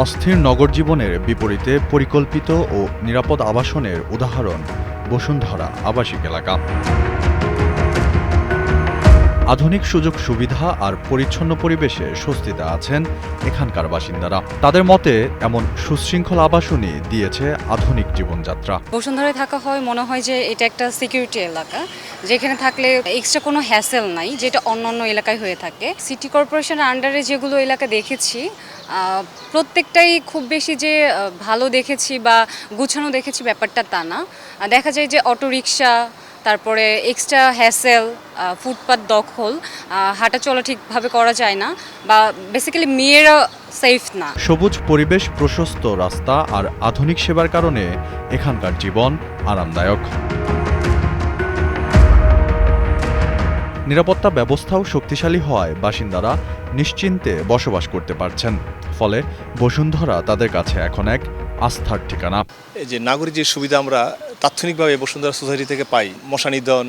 অস্থির নগর জীবনের বিপরীতে পরিকল্পিত ও নিরাপদ আবাসনের উদাহরণ বসুন্ধরা আবাসিক এলাকা। আধুনিক সুযোগ সুবিধা আর পরিচ্ছন্ন পরিবেশে স্বস্তিতে আছেন এখানকার বাসিন্দারা। তাদের মতে এমন সুশৃঙ্খল আবাসনই দিয়েছে আধুনিক জীবনযাত্রা। বসুন্ধরায় থাকা হয় মনে হয় যে এটা একটা সিকিউরিটি এলাকা, যেখানে থাকলে এক্সট্রা কোনো হ্যাসেল নাই, যেটা অন্যান্য এলাকায় হয়ে থাকে। সিটি কর্পোরেশনের আন্ডারে যেগুলো এলাকা দেখেছি প্রত্যেকটাই খুব বেশি যে ভালো দেখেছি বা গুছানো দেখেছি ব্যাপারটা তা না। দেখা যায় যে অটো রিক্সা, তারপরে এক্সট্রা হ্যাসেল, ফুটপাত দখল, হাঁটা চলা ঠিকভাবে করা যায় না, বা বেসিক্যালি মেয়েরা সেফ না। সবুজ পরিবেশ, প্রশস্ত রাস্তা আর আধুনিক সেবার কারণে এখানকার জীবন আরামদায়ক। নিরাপত্তা ব্যবস্থাও শক্তিশালী হওয়ায় বাসিন্দারা নিশ্চিন্তে বসবাস করতে পারছেন। ফলে বসুন্ধরা তাদের কাছে এখন এক আস্থার ঠিকানা। এই যে নাগরিক যে সুবিধা আমরা তাৎক্ষণিকভাবে বসুন্ধরা সোসাইটি থেকে পাই, মশা নিধন,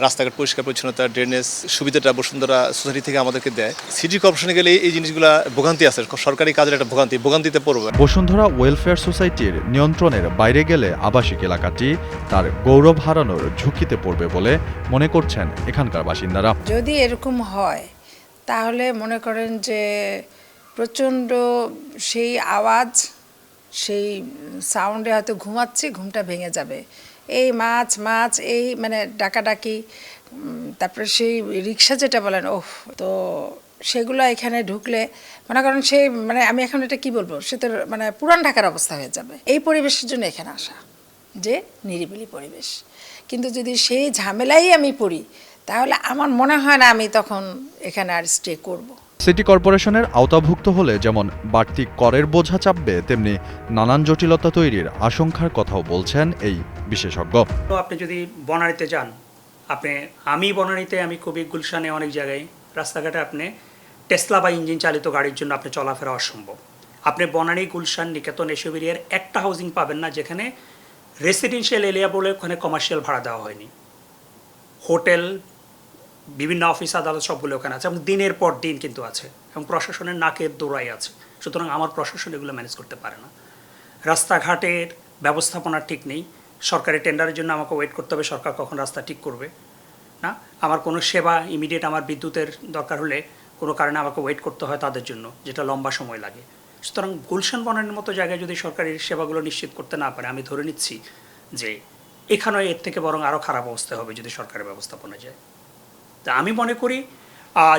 রাস্তাঘাট পরিষ্কার পরিচ্ছন্নতা, ড্রেনেজ সুবিধাটা বসুন্ধরা সোসাইটি থেকে আমাদেরকে দেয়। সিটি কর্পোরেশনে গেলে এই জিনিসগুলো ভোগান্তি আছে, সরকারি কাজের একটা ভোগান্তিতে পড়বে। বসুন্ধরা ওয়েলফেয়ার সোসাইটির নিয়ন্ত্রণের বাইরে গেলে আবাসিক এলাকাটি তার গৌরব হারানোর ঝুঁকিতে পড়বে বলে মনে করছেন এখানকার বাসিন্দারা। যদি এরকম হয় তাহলে মনে করেন যে প্রচণ্ড সেই আওয়াজ, সেই সাউন্ডে হয়তো ঘুমাচ্ছি, ঘুমটা ভেঙে যাবে। এই মাছ এই মানে ডাকাডাকি, তারপরে সেই রিক্সা যেটা বলেন, তো সেগুলো এখানে ঢুকলে মনে করেন সেই মানে আমি এখন এটা কি বলবো, সে তো মানে পুরান ঢাকার অবস্থা হয়ে যাবে। এই পরিবেশের জন্য এখানে আসা, যে নিরিবিলি পরিবেশ। কিন্তু যদি সেই ঝামেলাই আমি পড়ি তাহলে আমার মনে হয় না আমি তখন এখানে আর স্টে করব। সিটি কর্পোরেশনের আওতাভুক্ত হলে যেমন বাড়তি করের বোঝা চাপবে, তেমনি নানান জটিলতা তৈরির আশঙ্কার কথাও বলছেন এই বিশেষজ্ঞ। তো আপনি যদি বনানীতে যান, আমি খুবই গুলশানে অনেক জায়গায় রাস্তাঘাটে আপনি টেসলা বা ইঞ্জিন চালিত গাড়ির জন্য আপনি চলাফেরা অসম্ভব। আপনি বনানী, গুলশান, নিকেতন এসব এরিয়ার একটা হাউজিং পাবেন না যেখানে রেসিডেন্সিয়াল এরিয়া বলে ওখানে কমার্শিয়াল ভাড়া দেওয়া হয়নি। হোটেল, বিভিন্ন অফিস আদালত সবগুলো ওখানে আছে, এবং দিনের পর দিন কিন্তু আছে, এবং প্রশাসনের নাকের দৌড়াই আছে। সুতরাং আমার প্রশাসন এগুলো ম্যানেজ করতে পারে না। রাস্তাঘাটের ব্যবস্থাপনা ঠিক নেই। সরকারি টেন্ডারের জন্য আমাকে ওয়েট করতে হবে, সরকার কখন রাস্তা ঠিক করবে না। আমার কোনো সেবা ইমিডিয়েট, আমার বিদ্যুতের দরকার হলে কোনো কারণে আমাকে ওয়েট করতে হয় তাদের জন্য, যেটা লম্বা সময় লাগে। সুতরাং গুলশান বনানীর মতো জায়গায় যদি সরকারি সেবাগুলো নিশ্চিত করতে না পারে, আমি ধরে নিচ্ছি যে এখানেও এর থেকে বরং আরও খারাপ অবস্থা হবে যদি সরকারের ব্যবস্থাপনা যায়। তা আমি মনে করি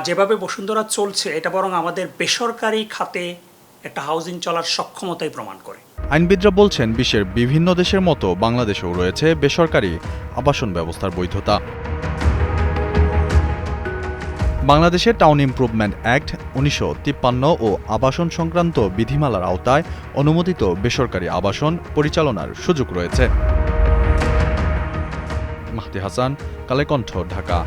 যেভাবে বসুন্ধরা চলছে, এটা বরং আমাদের বেসরকারি খাতে একটা হাউজিং চলার সক্ষমতাই প্রমাণ করে। আইনবিদরা বলছেন, বিশ্বের বিভিন্ন দেশের মতো বাংলাদেশেও রয়েছে বেসরকারি আবাসন ব্যবস্থার বৈধতা। বাংলাদেশের টাউন ইমপ্রুভমেন্ট অ্যাক্ট 1953 ও আবাসন সংক্রান্ত বিধিমালার আওতায় অনুমোদিত বেসরকারি আবাসন পরিচালনার সুযোগ রয়েছে। মাহদি হাসান, কালের কণ্ঠ, ঢাকা।